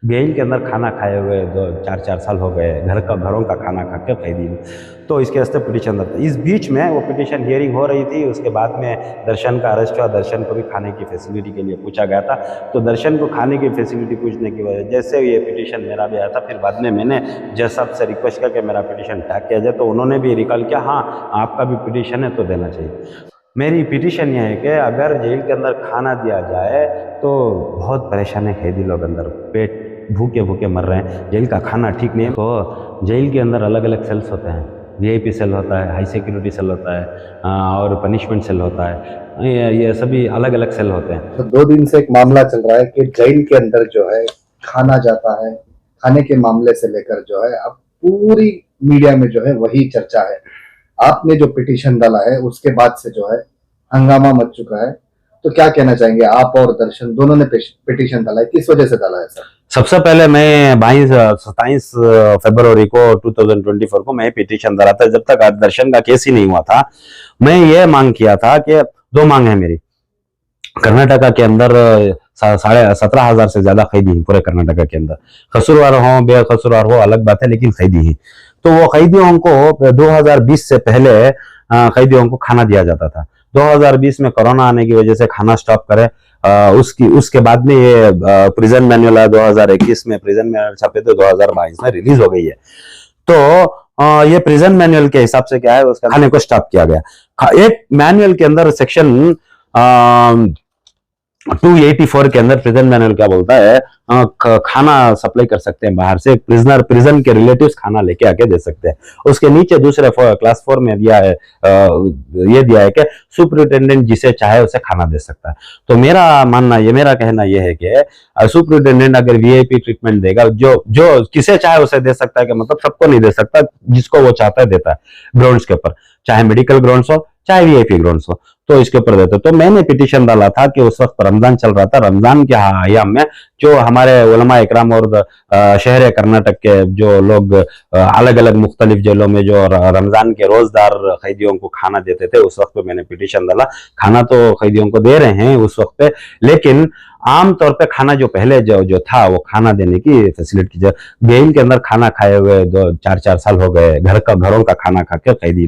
Jail के अंदर खाना खाए हुए 2 4 4 साल हो गए, घरों का खाना खा के कैदी। तो इसके वास्ते पिटीशन दर्ज। इस बीच में वो पिटीशन हियरिंग हो रही थी, उसके बाद में दर्शन का अरेस्ट हुआ। दर्शन को भी खाने की फैसिलिटी के लिए पूछा गया था। तो दर्शन को खाने की फैसिलिटी पूछने की वजह जैसे ये पिटीशन मेरा भी आया था, फिर बाद में मैंने जज साहब से रिक्वेस्ट करके मेरा पिटीशन टैग किया जाए, तो उन्होंने भी रिकॉल किया, हाँ आपका भी पिटीशन है तो देना चाहिए। मेरी पिटीशन ये है कि अगर जेल के अंदर खाना दिया जाए तो बहुत परेशान है कैदी लोग, अंदर पेट भूखे भूखे मर रहे हैं, जेल का खाना ठीक नहीं है। तो जेल के अंदर अलग अलग सेल्स होते हैं, वीआईपी सेल होता है, हाई सिक्योरिटी सेल होता है और पनिशमेंट सेल होता है, ये सभी अलग अलग सेल होते हैं। तो 2 दिन से एक मामला चल रहा है कि जेल के अंदर जो है खाना जाता है, खाने के मामले से लेकर जो है अब पूरी मीडिया में जो है वही चर्चा है। आपने जो पिटीशन डाला है उसके बाद से जो है हंगामा मच चुका है, तो क्या कहना चाहेंगे? आप और दर्शन दोनों ने पिटीशन डाला है, किस वजह से डाला है सर? सबसे पहले मैं 27 फरवरी को 2024 को मैं पिटीशन डाला था। जब तक दर्शन का केस ही नहीं हुआ था, मैं ये मांग किया था कि 2 मांग है मेरी। कर्नाटका के अंदर 17,500 से ज्यादा कैदी हैं पूरे कर्नाटका के अंदर, कसूरवार हो बेकसूरवार हो अलग बात है, लेकिन कैदी ही। तो वो कैदियों को 2020 से पहले कैदियों को खाना दिया जाता था। 2020 में कोरोना आने की वजह से खाना स्टॉप करे, उसके बाद में ये प्रिजन मैनुअल 2021 में प्रिजन मैनुअल छपे तो 2022 में रिलीज हो गई है। तो ये प्रिजन मैनुअल के हिसाब से क्या है, उसका खाने को स्टॉप किया गया। एक मैनुअल के अंदर सेक्शन 284 के अंदर प्रिजन मैनुअल क्या बोलता है, खाना सप्लाई कर सकते हैं बाहर से, प्रिजन के रिलेटिव्स खाना लेके आके दे सकते हैं। उसके नीचे दूसरे क्लास 4 में दिया है, ये दिया है कि सुपरिटेंडेंट जिसे चाहे उसे खाना दे सकता है। तो मेरा कहना यह है कि सुपरिटेंडेंट अगर वीआईपी ट्रीटमेंट देगा, जो किसे चाहे उसे दे सकता है, कि मतलब सबको नहीं दे सकता, जिसको वो चाहता है देता है ग्राउंड्स के ऊपर, चाहे मेडिकल ग्राउंड्स हो चाहे वीआईपी ग्राउंड्स हो, तो इसके ऊपर देते। तो मैंने पिटीशन डाला था कि उस वक्त रमजान चल रहा था, रमजान के अय्याम में जो हमारे उलमा इकराम और शहर कर्नाटक के जो लोग अलग अलग मुख्तलिफ जेलों में जो रमजान के रोजदार कैदियों को खाना देते थे, उस वक्त पे मैंने पिटीशन डाला। खाना तो कैदियों को दे रहे हैं उस वक्त पे, लेकिन आमतौर पे खाना जो पहले जो था वो खाना देने की फैसिलिटी, जेल के अंदर खाना खाए हुए 2 4 4 साल हो गए, घरों का खाना खा के कैदी।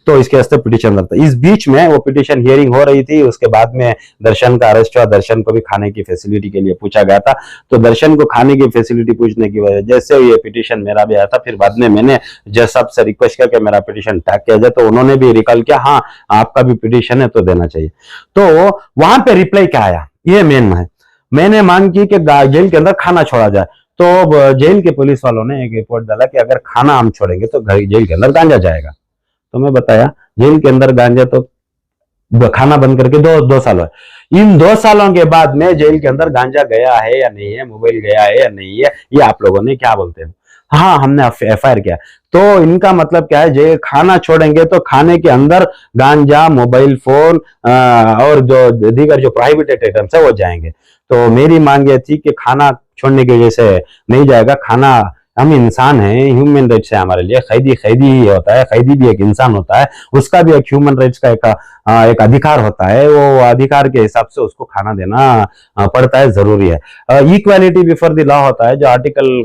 तो इसके वास्ते पिटीशन डालता। इस बीच में वो पिटीशन हियरिंग हो रही थी, उसके बाद में दर्शन का अरेस्ट हुआ। दर्शन को भी खाने की फैसिलिटी के लिए पूछा गया था। तो दर्शन को खाने की फैसिलिटी पूछने की वजह जैसे ये पिटीशन मेरा भी आया था, फिर बाद में मैंने जज साहब से रिक्वेस्ट करके मेरा पिटीशन टैग किया जाए, तो उन्होंने भी रिकॉल किया, हाँ आपका भी पिटीशन है तो देना चाहिए। तो वहां पे रिप्लाई क्या आया, ये मेन है। मैंने मांग की कि जेल के अंदर खाना छोड़ा जाए, तो जेल के पुलिस वालों ने एक रिपोर्ट डाला कि अगर खाना हम छोड़ेंगे तो जेल के अंदर गांजा जाएगा। तो मैं बताया जेल के अंदर गांजा तो खाना बंद करके 2 साल है। इन 2 सालों के बाद में जेल के अंदर गांजा गया है या नहीं है, मोबाइल गया है या नहीं है, ये आप लोगों ने क्या बोलते हो? हाँ हमने एफआईआर किया। तो इनका मतलब क्या है, जे खाना छोड़ेंगे तो खाने के अंदर गांजा, मोबाइल फोन और जो दीगर जो प्रोहिबिटेड आइटम्स है वो जाएंगे। तो मेरी मांग ये थी कि खाना छोड़ने की वजह से नहीं जाएगा खाना। हम इंसान हैं, ह्यूमन राइट्स है हमारे लिए। कैदी कैदी ही होता है, कैदी भी एक इंसान होता है, उसका भी एक ह्यूमन राइट्स का एक अधिकार होता है। वो अधिकार के हिसाब से उसको खाना देना पड़ता है, जरूरी है। इक्वालिटी बिफोर द लॉ होता है, जो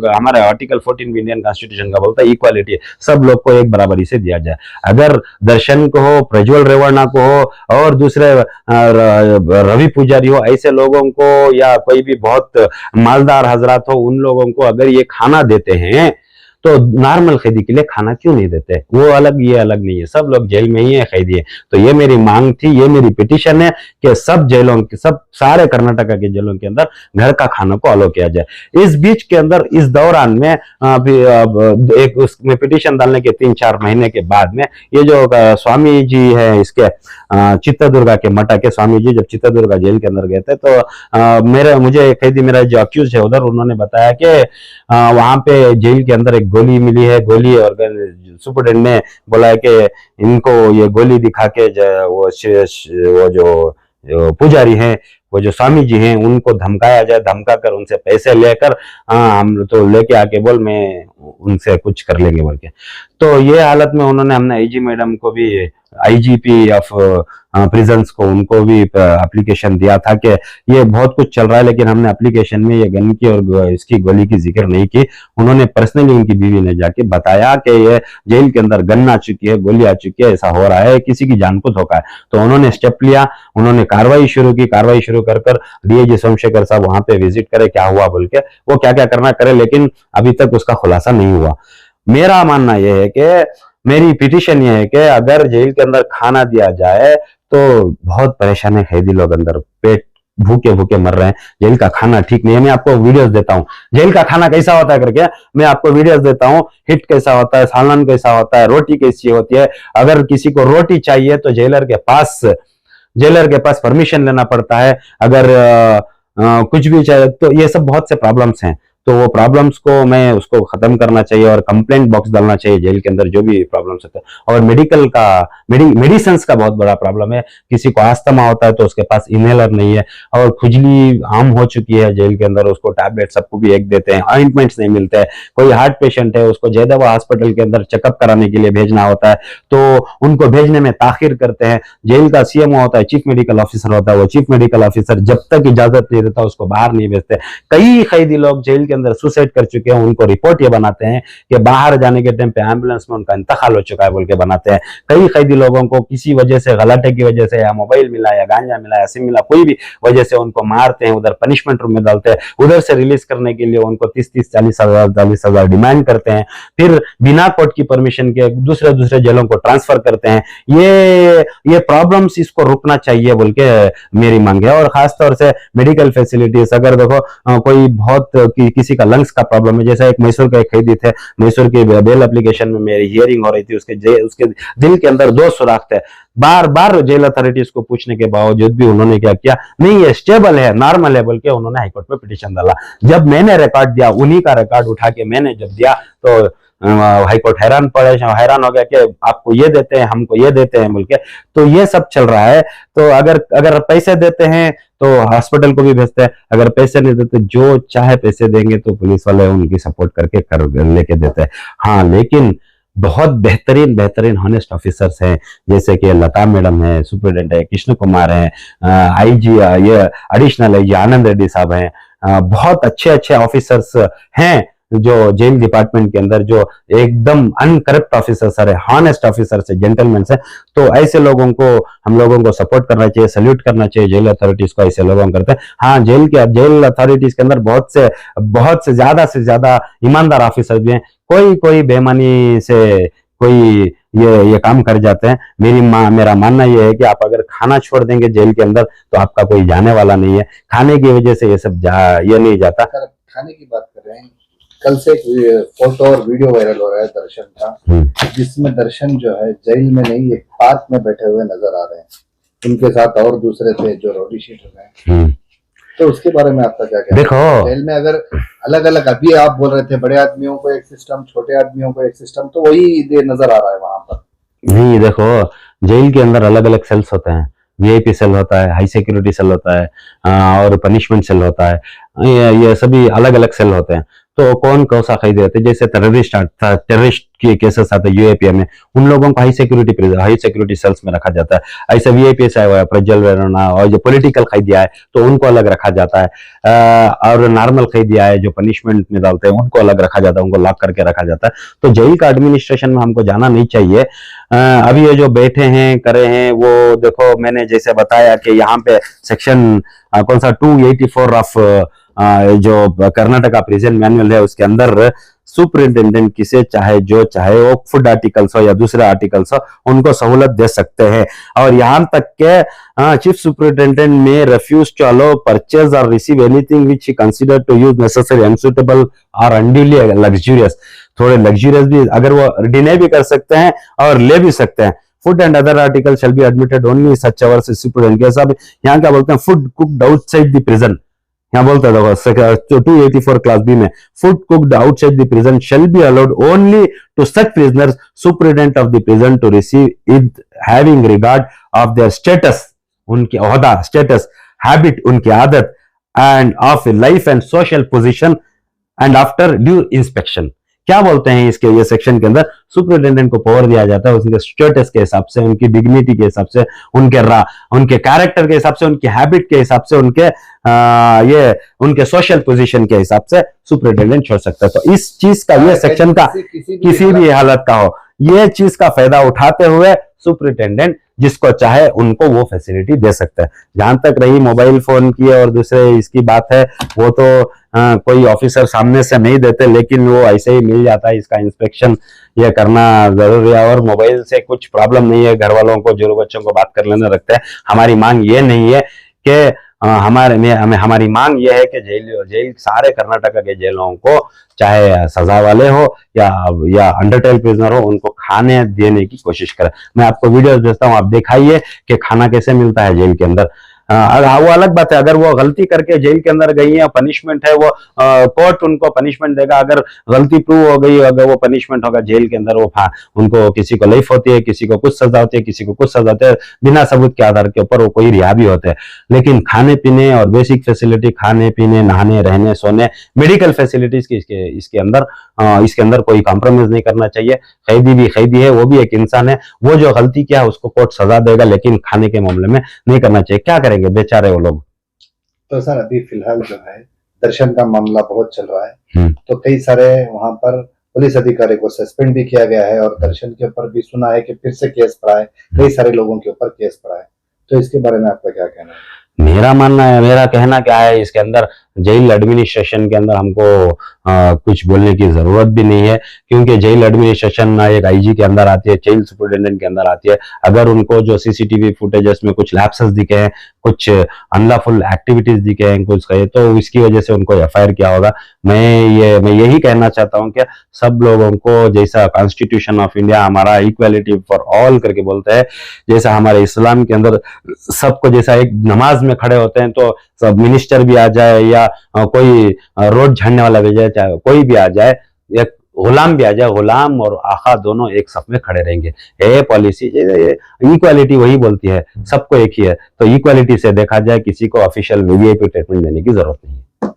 हमारे आर्टिकल 14 इंडियन कॉन्स्टिट्यूशन का बोलता है इक्वालिटी, सब लोग को एक बराबरी से दिया जाए। अगर दर्शन को हो, प्रज्वल रेवन्ना को हो और दूसरे रवि पुजारी हो, ऐसे लोगों को या कोई भी बहुत मालदार हजरात हो, उन लोगों को अगर ये खाना देते हैं तो नॉर्मल कैदी के लिए खाना क्यों नहीं देते? वो अलग ये अलग नहीं है, सब लोग जेल में ही है, कैदी है। तो ये मेरी मांग थी, ये मेरी पिटीशन है कि सब जेलों के सारे कर्नाटका के जेलों के अंदर घर का खाना को अलो किया जाए। इस बीच के अंदर इस दौरान में एक उसमें पिटीशन डालने के 3-4 महीने के बाद में ये जो स्वामी जी है इसके चित्रदुर्गा के मठा के स्वामी जी जब चित्रदुर्गा जेल के अंदर गए थे, तो मुझे कैदी मेरा जो अक्यूज है उधर, उन्होंने बताया कि वहां पे जेल के अंदर एक गोली मिली है, गोली, और सुपरडेंट ने बोला है कि इनको ये गोली दिखा के वो जो पुजारी हैं, वो जो स्वामी जी हैं, उनको धमकाया जाए, धमका कर उनसे पैसे लेकर हम तो लेके आके बोल मैं उनसे कुछ कर लेंगे बोल के। तो ये हालत में हमने आईजी मैडम को भी, आईजीपी ऑफ प्रिजन्स को, उनको भी एप्लीकेशन दिया था कि ये बहुत कुछ चल रहा है, लेकिन हमने एप्लीकेशन में ये गन की और इसकी गोली की जिक्र नहीं की। उन्होंने पर्सनली उनकी बीवी ने जाके बताया कि ये जेल के अंदर गन आ चुकी है, गोली आ चुकी है, ऐसा हो रहा है, किसी की जान को धोखा है। तो उन्होंने स्टेप लिया, उन्होंने कार्रवाई शुरू की। कार्रवाई शुरू कर डीआईजी सोमशेखर साहब वहां पे विजिट करे, क्या हुआ बोल के, वो क्या क्या करना करे, लेकिन अभी तक उसका खुलासा नहीं हुआ। मेरा मानना यह है कि, मेरी पिटीशन ये है कि अगर जेल के अंदर खाना दिया जाए तो बहुत परेशान है कैदी लोग, अंदर पेट भूखे भूखे मर रहे हैं, जेल का खाना ठीक नहीं है। मैं आपको वीडियोस देता हूँ जेल का खाना कैसा होता है करके, मैं आपको वीडियोस देता हूँ, हिट कैसा होता है, सालन कैसा होता है, रोटी कैसी होती है। अगर किसी को रोटी चाहिए तो जेलर के पास परमिशन लेना पड़ता है। अगर कुछ भी चाहिए तो ये सब बहुत से प्रॉब्लम्स हैं। तो वो प्रॉब्लम्स को मैं उसको खत्म करना चाहिए और कंप्लेंट बॉक्स डालना चाहिए जेल के अंदर जो भी प्रॉब्लम्स होते हैं। और मेडिसिन का बहुत बड़ा प्रॉब्लम है। किसी को अस्थमा होता है तो उसके पास इनहेलर नहीं है, और खुजली आम हो चुकी है जेल के अंदर, उसको टैबलेट सबको भी एक देते हैं, ऑइंटमेंट्स नहीं मिलते हैं। कोई हार्ट पेशेंट है, उसको जयदेवा हॉस्पिटल के अंदर चेकअप कराने के लिए भेजना होता है तो उनको भेजने में ताखिर करते हैं। जेल का सीएमओ होता है, चीफ मेडिकल ऑफिसर होता है, वो चीफ मेडिकल ऑफिसर जब तक इजाजत नहीं देता उसको बाहर नहीं भेजते। कई कैदी लोग जेल के अंदर सुसाइड कर चुके हैं, उनको रिपोर्ट ये बनाते हैं कि बाहर जाने के टाइम पे एम्बुलेंस में उनका इंतकाल हो चुका है बोल के बनाते हैं। कई कैदी लोगों को किसी वजह से, गलाटे की वजह से, या मोबाइल मिला या गांजा मिला या सिम मिला, कोई भी वजह से उनको मारते हैं, उधर पनिशमेंट रूम में डालते हैं। उधर से रिलीज करने के लिए उनको 30-30, 40,000 डिमांड करते हैं, फिर बिना कोर्ट की परमिशन के दूसरे जेलों को ट्रांसफर करते हैं। ये प्रॉब्लम्स, इसको रुकना चाहिए बोल के मेरी मांग है। और खासतौर से मेडिकल फैसिलिटीज, अगर देखो कोई बहुत किसी का लंग्स का प्रॉब्लम है, जैसा एक मैसूर का एक कैदी थे, मैसूर की बेल एप्लीकेशन में मेरी हियरिंग हो रही थी, उसके दिल के अंदर 2 सुराख थे। बार बार जेल अथॉरिटीज को पूछने के बावजूद भी उन्होंने क्या किया, नहीं ये स्टेबल है, नॉर्मल है बोल के उन्होंने हाईकोर्ट में पिटीशन डाला। जब मैंने रिकॉर्ड दिया, उन्हीं का रिकॉर्ड उठा के मैंने जब दिया तो हाईकोर्ट हैरान हो गया कि आपको ये देते हैं, हमको ये देते हैं बोल के। तो ये सब चल रहा है। तो अगर पैसे देते हैं तो हॉस्पिटल को भी भेजते हैं, अगर पैसे नहीं देते, जो चाहे पैसे देंगे तो पुलिस वाले उनकी सपोर्ट करके लेके देते हैं। हाँ, लेकिन बहुत बेहतरीन हॉनेस्ट ऑफिसर्स हैं, जैसे कि लता मैडम है, सुप्रिटेंडेंट है, कृष्ण कुमार है, आईजी, ये एडिशनल आईजी आनंद रेड्डी साहब हैं, बहुत अच्छे ऑफिसर्स हैं जो जेल डिपार्टमेंट के अंदर, जो एकदम अनकरप्ट ऑफिसर्स है, हॉनेस्ट ऑफिसर्स है, जेंटलमैन है। तो ऐसे लोगों को हम लोगों को सपोर्ट करना चाहिए, सल्यूट करना चाहिए जेल अथॉरिटीज को, ऐसे लोगों को करते हैं। हाँ, जेल अथॉरिटीज के अंदर बहुत से ज्यादा ईमानदार ऑफिसर भी हैं। कोई बेईमानी से कोई ये काम कर जाते हैं। मेरा मानना ये है कि आप अगर खाना छोड़ देंगे जेल के अंदर तो आपका कोई जाने वाला नहीं है। खाने की वजह से ये सब ये नहीं जाता। खाने की बात कर रहे हैं, कल से एक फोटो और वीडियो वायरल हो रहा है दर्शन का, जिसमें दर्शन जो है जेल में नहीं, एक पार्क में बैठे हुए नजर आ रहे हैं। उनके साथ और दूसरे थे जो रोटी शीटर हैं। तो उसके बारे में आपका क्या कहना है? देखो, जेल में अगर अलग अलग, अभी आप बोल रहे थे बड़े आदमियों को एक सिस्टम, छोटे आदमियों को एक सिस्टम, तो वही नजर आ रहा है वहां पर। नहीं, देखो, जेल के अंदर अलग अलग सेल्स होते हैं। वीआईपी सेल होता है, हाई सिक्योरिटी सेल होता है, और पनिशमेंट सेल होता है। ये सभी अलग अलग सेल होते हैं। तो कौन सा कैदी होते हैं, जैसे टेररिस्ट के केसेस आते हैं यूएपी में, उन लोगों को हाई सिक्योरिटी सेल्स में रखा जाता है। ऐसे वीआईपी से आया हुआ है प्रज्वल वेरोना, और जो पॉलिटिकल कैदी है तो उनको अलग रखा जाता है। और नॉर्मल कैदी है जो पनिशमेंट में डालते हैं, उनको अलग रखा जाता है, उनको लॉक करके रखा जाता है। तो जेल का एडमिनिस्ट्रेशन में हमको जाना नहीं चाहिए। अभी ये जो बैठे हैं, करे हैं, वो देखो, मैंने जैसे बताया कि यहाँ पे सेक्शन कौन सा 284 ऑफ जो कर्नाटका प्रिजन मैनुअल है, उसके अंदर सुपरिंटेंडेंट किसे चाहे, जो चाहे, वो फूड आर्टिकल्स हो या दूसरे आर्टिकल्स हो, उनको सहूलत दे सकते हैं। और यहाँ तक के चीफ सुपरिंटेंडेंट में रिफ्यूज टू अलाउ परचेज और receive anything which he consider to use necessary, unsuitable और अनड्यूली लग्जूरियस। थोड़े लग्जूरियस भी अगर वो डिने भी कर सकते हैं और ले भी सकते हैं। Food and other article shall be admitted only such hours superintendent. सब यहाँ क्या बोलते हैं, food cooked outside the prison. यहाँ बोलता है देखो 284 क्लास बी में, food cooked outside the prison shall be allowed only to such prisoners superintendent of the prison to receive it having regard of their status, उनके ओहदा, status, habit, उनकी आदत, and of life and social position, and after due inspection. क्या बोलते हैं इसके ये section के अंदर, सुपरिटेंडेंट को पावर दिया जाता है उनके स्टेटस के हिसाब से, उनकी डिग्निटी के हिसाब से, उनके कैरेक्टर के हिसाब से, उनकी हैबिट के हिसाब से, उनके सोशल पोजीशन के हिसाब से सुपरिटेंडेंट छोड़ सकता है। तो इस चीज का ये सेक्शन का किसी भी हालत का हो, ये चीज का फायदा उठाते हुए सुपरिटेंडेंट जिसको चाहे उनको वो फैसिलिटी दे सकता है। जहां तक रही मोबाइल फोन की और दूसरे इसकी बात है, वो तो कोई ऑफिसर सामने से नहीं देते, लेकिन वो ऐसे ही मिल जाता है, इसका इंस्पेक्शन ये करना जरूरी है। और मोबाइल से कुछ प्रॉब्लम नहीं है, घर वालों को, जो बच्चों को बात कर लेने रखते हैं। हमारी मांग ये नहीं है कि हमारी मांग यह है कि जेल सारे कर्नाटक के जेलों को, चाहे सजा वाले हो या अंडरटेल प्रिजनर हो, उनको खाने देने की कोशिश करें। मैं आपको वीडियोस भेजता हूं, आप दिखाइए कि खाना कैसे मिलता है जेल के अंदर। वो अलग बात है, अगर वो गलती करके जेल के अंदर गई है, पनिशमेंट है, वो कोर्ट उनको पनिशमेंट देगा। अगर गलती प्रूव हो गई, अगर वो पनिशमेंट होगा जेल के अंदर, वो उनको किसी को लाइफ होती है, किसी को कुछ सजा होती है, किसी को कुछ सजा होती है, बिना सबूत के आधार के ऊपर वो कोई रिहा भी होते हैं। लेकिन खाने पीने और बेसिक फैसिलिटी, खाने पीने, नहाने, रहने, सोने, मेडिकल फैसिलिटीज की इसके अंदर कोई कॉम्प्रोमाइज नहीं करना चाहिए। कैदी भी कैदी है, वो भी एक इंसान है, वो जो गलती किया उसको कोर्ट सजा देगा, लेकिन खाने के मामले में नहीं करना चाहिए। क्या करेंगे बेचारे वो लोग। तो सर अभी फिलहाल जो है दर्शन का मामला बहुत चल रहा है, तो कई सारे वहां पर पुलिस अधिकारी को सस्पेंड भी किया गया है, और दर्शन के ऊपर भी सुना है कि फिर से केस पड़ा है, कई सारे लोगों के ऊपर केस पड़ा है। तो इसके बारे में आपका क्या कहना है? मेरा कहना क्या है, इसके अंदर जेल एडमिनिस्ट्रेशन के अंदर हमको कुछ बोलने की जरूरत भी नहीं है, क्योंकि जेल एडमिनिस्ट्रेशन एक आईजी के अंदर आती है, जेल सुपरिटेंडेंट के अंदर आती है। अगर उनको जो सीसीटीवी फुटेजेस में कुछ लैप्सेस दिखे हैं, कुछ अनलॉफुल एक्टिविटीज दिखे हैं, कुछ कहे, तो इसकी वजह से उनको एफआईआर किया होगा। मैं यही कहना चाहता हूं कि सब लोगों को, जैसा कॉन्स्टिट्यूशन ऑफ इंडिया हमारा इक्वालिटी फॉर ऑल करके बोलता है, जैसा हमारे इस्लाम के अंदर सबको, जैसा एक नमाज में खड़े होते हैं तो सब मिनिस्टर भी आ जाए या कोई रोड झाड़ने वाला भी जाए, चाहे कोई भी आ जाए, एक गुलाम भी आ जाए, गुलाम और आका दोनों एक साथ में खड़े रहेंगे। ये पॉलिसी, इक्वालिटी वही बोलती है, सबको एक ही है। तो इक्वालिटी से देखा जाए, किसी को ऑफिशियल वीवीआईपी ट्रीटमेंट देने की जरूरत नहीं है।